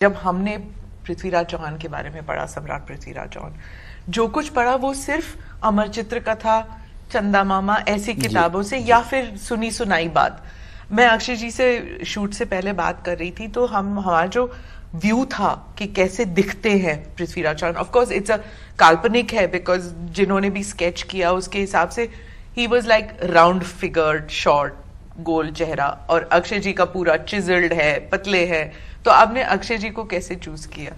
जब हमने पृथ्वीराज चौहान के बारे में पढ़ा, सम्राट पृथ्वीराज चौहान, जो कुछ पढ़ा वो सिर्फ अमर चित्र कथा, चंदा मामा ऐसी किताबों से या फिर सुनी सुनाई बात। मैं अक्षय जी से शूट से पहले बात कर रही थी तो हमारा जो व्यू था कि कैसे दिखते हैं Prithviraj Chauhan, of course it's a काल्पनिक है बिकॉज जिन्होंने भी स्केच किया उसके हिसाब से ही was like round figured, short, गोल चेहरा, और अक्षय जी का पूरा चिजल्ड है, पतले है। तो आपने अक्षय जी को कैसे चूज किया?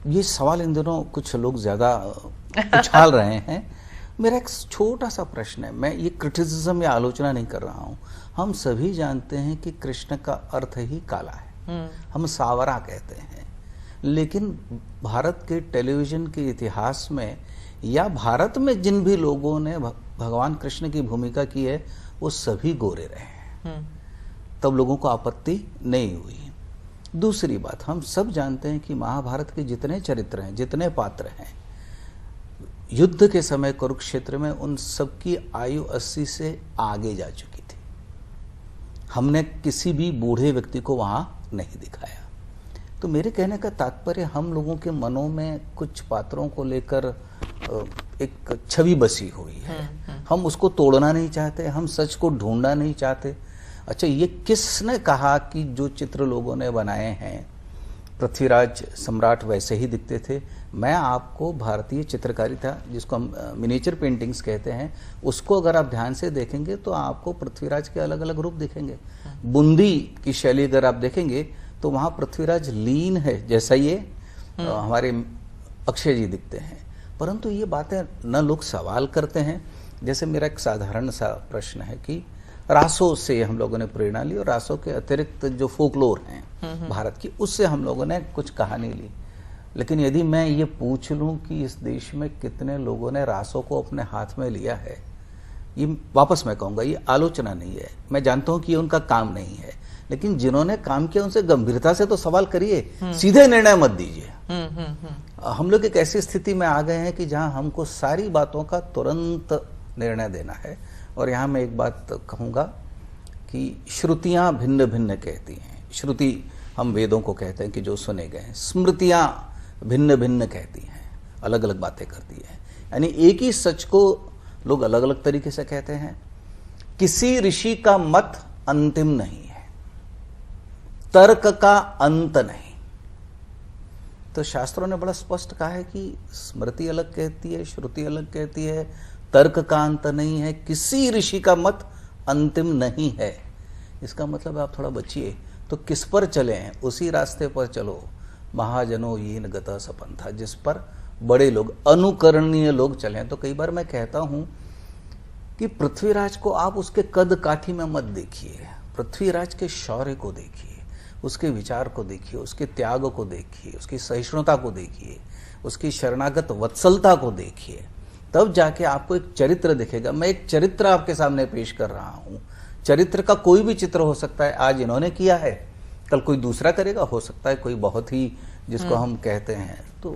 ये सवाल इन दिनों कुछ लोग ज्यादा उछाल रहे हैं। मेरा एक छोटा सा प्रश्न है, मैं ये क्रिटिसिज्म या आलोचना नहीं कर रहा हूँ। हम सभी जानते हैं कि कृष्ण का अर्थ ही काला है, हम सावरा कहते हैं, लेकिन भारत के टेलीविजन के इतिहास में या भारत में जिन भी लोगों ने भगवान कृष्ण की भूमिका की है वो सभी गोरे रहे हैं, तब लोगों को आपत्ति नहीं हुई। दूसरी बात, हम सब जानते हैं कि महाभारत के जितने चरित्र हैं, जितने पात्र हैं, युद्ध के समय कुरुक्षेत्र में उन सबकी आयु 80 से आगे जा चुकी थी। हमने किसी भी बूढ़े व्यक्ति को वहां नहीं दिखाया। तो मेरे कहने का तात्पर्य, हम लोगों के मनों में कुछ पात्रों को लेकर एक छवि बसी हुई है, हम उसको तोड़ना नहीं चाहते, हम सच को ढूंढना नहीं चाहते। अच्छा, ये किसने कहा कि जो चित्र लोगों ने बनाए हैं पृथ्वीराज सम्राट वैसे ही दिखते थे? मैं आपको भारतीय चित्रकारिता, जिसको हम मिनिएचर पेंटिंग्स कहते हैं, उसको अगर आप ध्यान से देखेंगे तो आपको पृथ्वीराज के अलग अलग रूप दिखेंगे। बूंदी की शैली अगर आप देखेंगे तो वहां पृथ्वीराज लीन है, जैसा ये हमारे अक्षय जी दिखते हैं। परंतु ये बातें न लोग सवाल करते हैं। जैसे मेरा एक साधारण सा प्रश्न है कि रासों से हम लोगों ने प्रेरणा ली और रासों के अतिरिक्त जो फोकलोर हैं भारत की, उससे हम लोगों ने कुछ कहानी ली। लेकिन यदि मैं ये पूछ लूं कि इस देश में कितने लोगों ने रासों को अपने हाथ में लिया है, ये वापस मैं कहूंगा ये आलोचना नहीं है। मैं जानता हूं कि ये उनका काम नहीं है, लेकिन जिन्होंने काम किया उनसे गंभीरता से तो सवाल करिए, सीधे निर्णय मत दीजिए। हम लोग एक ऐसी स्थिति में आ गए हैं कि जहां हमको सारी बातों का तुरंत निर्णय देना है। और यहां मैं एक बात कहूंगा कि श्रुतियां भिन्न भिन्न कहती हैं। श्रुति हम वेदों को कहते हैं कि जो सुने गए हैं, स्मृतियां भिन्न भिन्न कहती हैं, अलग अलग बातें करती हैं। यानी एक ही सच को लोग अलग अलग तरीके से कहते हैं। किसी ऋषि का मत अंतिम नहीं है, तर्क का अंत नहीं। तो शास्त्रों ने बड़ा स्पष्ट कहा है कि स्मृति अलग कहती है, श्रुति अलग कहती है, तर्क का अंत नहीं है, किसी ऋषि का मत अंतिम नहीं है। इसका मतलब आप थोड़ा बचिए। तो किस पर चले हैं? उसी रास्ते पर चलो, महाजनो येन गतः सपंथा, जिस पर बड़े लोग, अनुकरणीय लोग चले। तो कई बार मैं कहता हूं कि पृथ्वीराज को आप उसके कद काठी में मत देखिए, पृथ्वीराज के शौर्य को देखिए, उसके विचार को देखिए, उसके त्याग को देखिए, उसकी सहिष्णुता को देखिए, उसकी शरणागत वत्सलता को देखिए, तब जाके आपको एक चरित्र दिखेगा। मैं एक चरित्र आपके सामने पेश कर रहा हूं। चरित्र का कोई भी चित्र हो सकता है, आज इन्होंने किया है, कल कोई दूसरा करेगा, हो सकता है कोई बहुत ही जिसको हम कहते हैं। तो